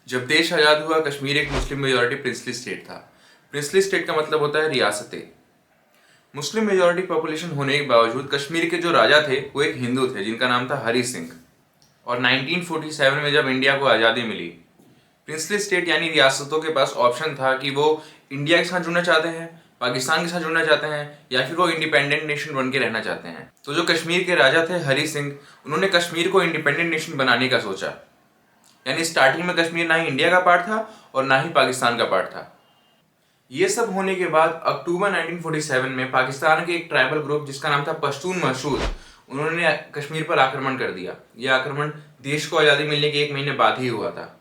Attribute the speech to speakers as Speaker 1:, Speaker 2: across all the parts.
Speaker 1: जब देश आज़ाद हुआ, कश्मीर एक मुस्लिम मेजॉरिटी प्रिंसली स्टेट था। प्रिंसली स्टेट का मतलब होता है रियासतें। मुस्लिम मेजॉरिटी पॉपुलेशन होने के बावजूद कश्मीर के जो राजा थे वो एक हिंदू थे जिनका नाम था हरि सिंह। और 1947 में जब इंडिया को आज़ादी मिली, प्रिंसली स्टेट यानी रियासतों के पास ऑप्शन था कि वो इंडिया के साथ जुड़ना चाहते हैं, पाकिस्तान के साथ जुड़ना चाहते हैं, या फिर वो इंडिपेंडेंट नेशन बन के रहना चाहते हैं। तो जो कश्मीर के राजा थे हरि सिंह, उन्होंने कश्मीर को इंडिपेंडेंट नेशन बनाने का सोचा। यानी स्टार्टिंग में कश्मीर ना ही इंडिया का पार्ट था और ना ही पाकिस्तान का पार्ट था। ये सब होने के बाद अक्टूबर 1947 में पाकिस्तान के एक ट्राइबल ग्रुप जिसका नाम था पश्तून मशहूर, उन्होंने कश्मीर पर आक्रमण कर दिया। यह आक्रमण देश को आज़ादी मिलने के 1 महीने बाद ही हुआ था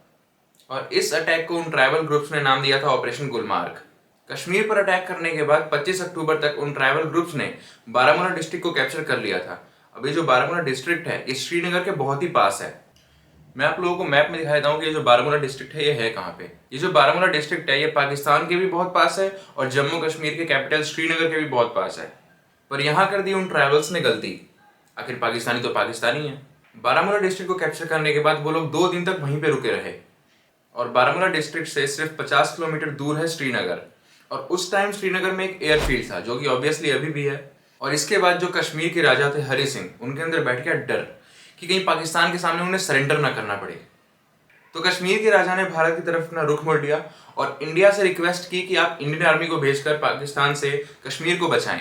Speaker 1: और इस अटैक को उन ट्राइबल ग्रुप्स ने नाम दिया था ऑपरेशन गुलमार्ग। कश्मीर पर अटैक करने के बाद 25 अक्टूबर तक उन ट्राइबल ग्रुप्स ने बारामूला डिस्ट्रिक्ट को कैप्चर कर लिया था। अब ये जो बारामूला डिस्ट्रिक्ट है, ये श्रीनगर के बहुत ही पास है। मैं आप लोगों को मैप में दिखा देता हूँ कि ये जो बारामूला डिस्ट्रिक्ट है ये है कहाँ पे। ये जो बारामूला डिस्ट्रिक्ट है ये पाकिस्तान के भी बहुत पास है और जम्मू कश्मीर के कैपिटल श्रीनगर के भी बहुत पास है। पर यहाँ कर दी उन ट्राइबल्स ने गलती। आखिर पाकिस्तानी तो पाकिस्तानी है। बारामूला डिस्ट्रिक्ट को कैप्चर करने के बाद वो लोग 2 दिन तक वहीं पे रुके रहे और बारामूला डिस्ट्रिक्ट से सिर्फ 50 किलोमीटर दूर है श्रीनगर। और उस टाइम श्रीनगर में एक एयरफील्ड था जो कि ऑब्वियसली अभी भी है। और इसके बाद जो कश्मीर के राजा थे हरि सिंह, उनके अंदर बैठ गया डर कि कहीं पाकिस्तान के सामने उन्हें सरेंडर ना करना पड़े। तो कश्मीर के राजा ने भारत की तरफ अपना रुख मोड़ लिया और इंडिया से रिक्वेस्ट की कि आप इंडियन आर्मी को भेजकर पाकिस्तान से कश्मीर को बचाएं।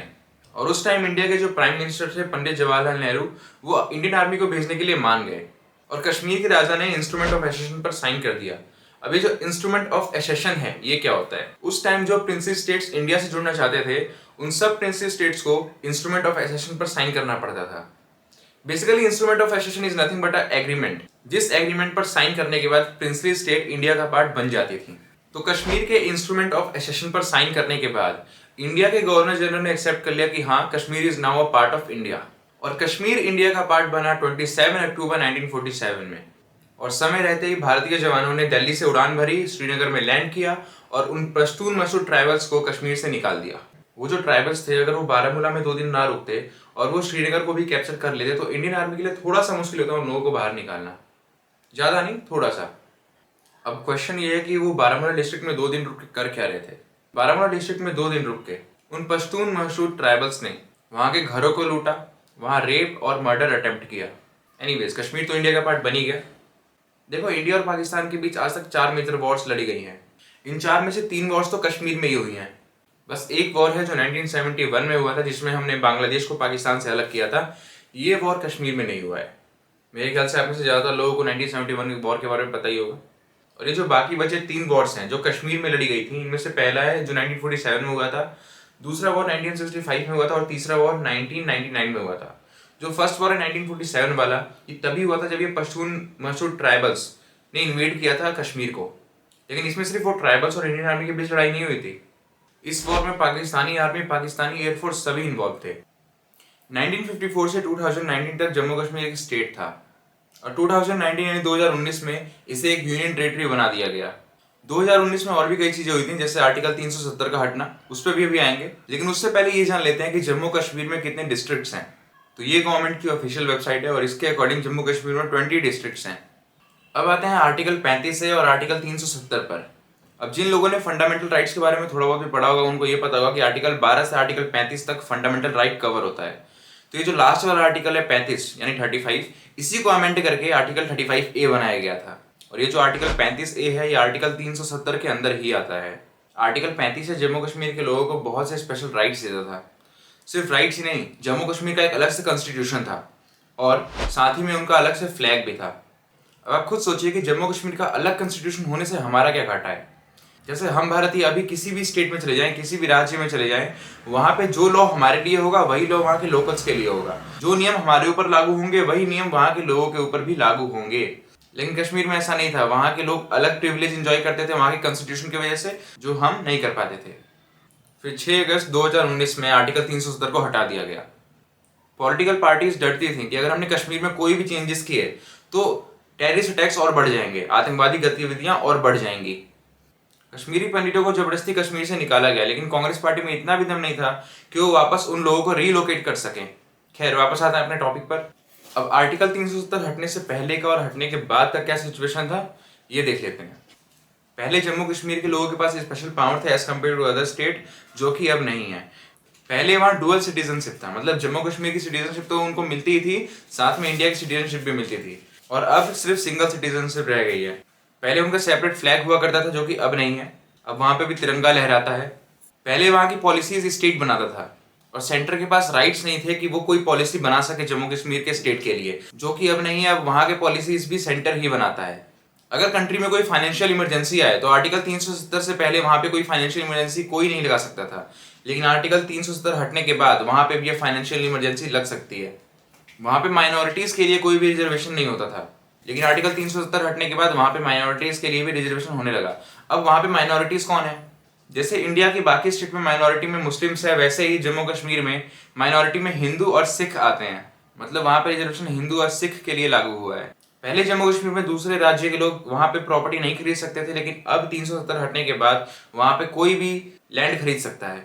Speaker 1: और उस टाइम इंडिया के जो प्राइम मिनिस्टर थे पंडित जवाहरलाल नेहरू, वो इंडियन आर्मी को भेजने के लिए मान गए और कश्मीर के राजा ने इंस्ट्रूमेंट ऑफ एसेशन पर साइन कर दिया। अभी जो इंस्ट्रूमेंट ऑफ एसेशन है ये क्या होता है? उस टाइम जो प्रिंसली स्टेट्स इंडिया से जुड़ना चाहते थे, उन सब प्रिंसली स्टेट्स को इंस्ट्रूमेंट ऑफ एसेशन पर साइन करना पड़ता था। Basically instrument of accession is nothing but a agreement, जिस एग्रीमेंट पर साइन करने के बाद प्रिंसली स्टेट इंडिया का पार्ट बन जाती थी। तो कश्मीर के इंस्ट्रूमेंट ऑफ एसेशन पर साइन करने के बाद इंडिया के गवर्नर जनरल ने एक्सेप्ट कर लिया कि हाँ, Kashmir is now a part of India. और कश्मीर इंडिया का पार्ट बना 27 अक्टूबर 1947 में। और समय रहते ही भारतीय जवानों ने दिल्ली से उड़ान भरी, श्रीनगर में लैंड किया और उन पश्तून मसूद ट्राइबल्स को कश्मीर से निकाल दिया। वो जो ट्राइबल्स थे, अगर वो बारामूला में 2 दिन ना रुकते और वो श्रीनगर को भी कैप्चर कर लेते तो इंडियन आर्मी के लिए थोड़ा सा मुश्किल होता उन लोगों को बाहर निकालना। ज़्यादा नहीं, थोड़ा सा। अब क्वेश्चन ये है कि वो बारामूला डिस्ट्रिक्ट में 2 दिन रुक कर क्या रहे थे? बारामूला डिस्ट्रिक्ट में 2 दिन रुक के उन पश्तून मशहूर ट्राइबल्स ने वहाँ के घरों को लूटा, वहाँ रेप और मर्डर अटेम्प्ट किया। एनीवेज, कश्मीर तो इंडिया का पार्ट बन ही गया। देखो, इंडिया और पाकिस्तान के बीच आज तक 4 मेजर वॉर्स लड़ी गई हैं। इन 4 में से 3 वॉर्स तो कश्मीर में ही हुई हैं। बस एक वॉर है जो 1971 में हुआ था, जिसमें हमने बांग्लादेश को पाकिस्तान से अलग किया था। ये वॉर कश्मीर में नहीं हुआ है। मेरे ख्याल से आप में से ज़्यादातर लोगों को 1971 की वॉर के बारे में पता ही होगा। और ये जो बाकी बचे 3 वॉर्स हैं जो कश्मीर में लड़ी गई थी, इनमें से पहला है जो 1947 में हुआ था, दूसरा वॉर 1965 में हुआ था और तीसरा वॉर 1999 में हुआ था। जो फर्स्ट वॉर है 1947 वाला, ये तभी हुआ था जब ये पश्तून मसूद ट्राइबल्स ने इन्वेड किया था कश्मीर को। लेकिन इसमें सिर्फ वो ट्राइबल्स और इंडियन आर्मी के बीच लड़ाई नहीं हुई थी। इस वॉर में पाकिस्तानी आर्मी, पाकिस्तानी एयरफोर्स सभी इन्वॉल्व थे। 1954 से 2019 तक जम्मू कश्मीर एक स्टेट था और 2019 यानी 2019 में इसे एक यूनियन टेरिटरी बना दिया गया। 2019 में और भी कई चीजें हुई थी, जैसे आर्टिकल 370 का हटना, उस पर भी अभी आएंगे। लेकिन उससे पहले ये जान लेते हैं कि जम्मू कश्मीर में कितने डिस्ट्रिक्ट्स हैं। तो ये गवर्नमेंट की ऑफिशियल वेबसाइट है और इसके अकॉर्डिंग जम्मू कश्मीर में 20 डिस्ट्रिक्ट्स हैं। अब आते हैं आर्टिकल 35 से और आर्टिकल 370 पर। अब जिन लोगों ने फंडामेंटल राइट्स के बारे में थोड़ा बहुत भी पढ़ा होगा, उनको ये पता होगा कि आर्टिकल 12 से आर्टिकल 35 तक फंडामेंटल राइट कवर होता है। तो ये जो लास्ट वाला आर्टिकल है 35 यानी 35, इसी को अमेंड करके आर्टिकल 35A बनाया गया था। और ये जो आर्टिकल 35A है, ये आर्टिकल 370 के अंदर ही आता है। आर्टिकल 35 से जम्मू कश्मीर के लोगों को बहुत से स्पेशल राइट्स देता था। सिर्फ राइट्स ही नहीं, जम्मू कश्मीर का एक अलग से कॉन्स्टिट्यूशन था और साथ ही में उनका अलग से फ्लैग भी था। अब आप खुद सोचिए कि जम्मू कश्मीर का अलग कॉन्स्टिट्यूशन होने से हमारा क्या घाटा है। जैसे हम भारतीय अभी किसी भी स्टेट में चले जाएं, किसी भी राज्य में चले जाएं, वहाँ पे जो लॉ हमारे लिए होगा वही लॉ वहाँ के लोकल्स के लिए होगा। जो नियम हमारे ऊपर लागू होंगे वही नियम वहाँ के लोगों के ऊपर भी लागू होंगे। लेकिन कश्मीर में ऐसा नहीं था। वहाँ के लोग अलग प्रिविलेज एंजॉय करते थे वहाँ के कॉन्स्टिट्यूशन की वजह से, जो हम नहीं कर पाते थे। फिर 6 अगस्त 2019 में आर्टिकल 370 को हटा दिया गया। पॉलिटिकल पार्टीज डरती थी कि अगर हमने कश्मीर में कोई भी चेंजेस किए तो टेररिस्ट अटैक्स और बढ़ जाएंगे, आतंकवादी गतिविधियां और बढ़ जाएंगी। कश्मीरी पंडितों को जबरदस्ती कश्मीर से निकाला गया, लेकिन कांग्रेस पार्टी में इतना भी दम नहीं था कि वो वापस उन लोगों को रीलोकेट कर सकें। खैर, वापस आते हैं अपने टॉपिक पर। अब आर्टिकल 370 हटने से पहले का और हटने के बाद का क्या सिचुएशन था, ये देख लेते हैं। पहले जम्मू कश्मीर के लोगों के पास स्पेशल पावर था as compare to other state, जो कि अब नहीं है। पहले वहाँ डुअल सिटीजनशिप था, मतलब जम्मू कश्मीर की सिटीजनशिप तो उनको मिलती ही थी, साथ में इंडिया की सिटीजनशिप भी मिलती थी, और अब सिर्फ सिंगल सिटीजनशिप रह गई है। पहले उनका सेपरेट फ्लैग हुआ करता था, जो कि अब नहीं है। अब वहाँ पे भी तिरंगा लहराता है। पहले वहाँ की पॉलिसीज स्टेट बनाता था, और सेंटर के पास राइट्स नहीं थे कि वो कोई पॉलिसी बना सके जम्मू कश्मीर के स्टेट के लिए, जो कि अब नहीं है। अब वहाँ के पॉलिसीज भी सेंटर ही बनाता है। अगर कंट्री में कोई फाइनेंशियल इमरजेंसी आए तो आर्टिकल 370 से पहले वहाँ पे कोई फाइनेंशियल इमरजेंसी कोई नहीं लगा सकता था, लेकिन आर्टिकल 370 हटने के बाद वहाँ पे भी ये फाइनेंशियल इमरजेंसी लग सकती है। वहाँ पे माइनॉरिटीज के लिए कोई भी रिजर्वेशन नहीं होता था, लेकिन आर्टिकल 370 हटने के बाद वहाँ पे माइनॉरिटीज के लिए भी रिजर्वेशन होने लगा। अब वहाँ पे माइनॉरिटीज कौन है? जैसे इंडिया की बाकी स्टेट में माइनॉरिटी में मुस्लिम्स है, वैसे ही जम्मू कश्मीर में माइनॉरिटी में हिंदू और सिख आते हैं। मतलब वहाँ पे रिजर्वेशन हिंदू और सिख के लिए लागू हुआ है। पहले जम्मू कश्मीर में दूसरे राज्य के लोग वहाँ पे प्रॉपर्टी नहीं खरीद सकते थे, लेकिन अब 370 हटने के बाद वहाँ पे कोई भी लैंड खरीद सकता है।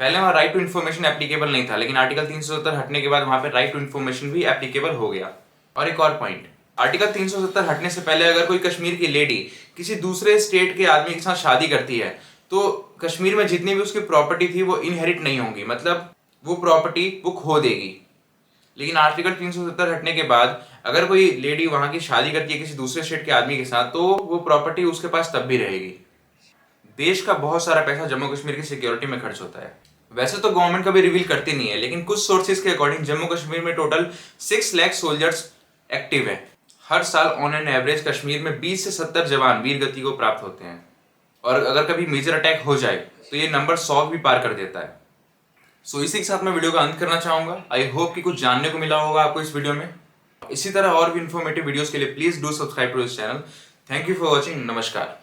Speaker 1: पहले वहाँ राइट टू इन्फॉर्मेशन एप्लीकेबल नहीं था, लेकिन आर्टिकल 370 हटने के बाद वहाँ पे राइट टू इन्फॉर्मेशन भी एप्लीकेबल हो गया। और एक और पॉइंट, आर्टिकल 370 हटने से पहले अगर कोई कश्मीर की लेडी किसी दूसरे स्टेट के आदमी के साथ शादी करती है तो कश्मीर में जितनी भी उसकी प्रॉपर्टी थी वो इनहेरिट नहीं होंगी, मतलब वो प्रॉपर्टी वो खो देगी। लेकिन आर्टिकल 370 हटने के बाद अगर कोई लेडी वहां की शादी करती है किसी दूसरे स्टेट के आदमी के साथ, तो वो प्रॉपर्टी उसके पास तब भी रहेगी। देश का बहुत सारा पैसा जम्मू कश्मीर की सिक्योरिटी में खर्च होता है। वैसे तो गवर्नमेंट कभी रिवील करती नहीं है, लेकिन कुछ सोर्सेज के अकॉर्डिंग जम्मू कश्मीर में टोटल 6 लाख सोल्जर्स एक्टिव है। हर साल ऑन एन एवरेज कश्मीर में 20 से 70 जवान वीर गति को प्राप्त होते हैं, और अगर कभी मेजर अटैक हो जाए तो ये नंबर 100 भी पार कर देता है। सो इसी के साथ मैं वीडियो का अंत करना चाहूंगा। आई होप कि कुछ जानने को मिला होगा आपको इस वीडियो में। इसी तरह और भी इन्फॉर्मेटिव वीडियोस के लिए please do subscribe to this channel. Thank you for watching. नमस्कार।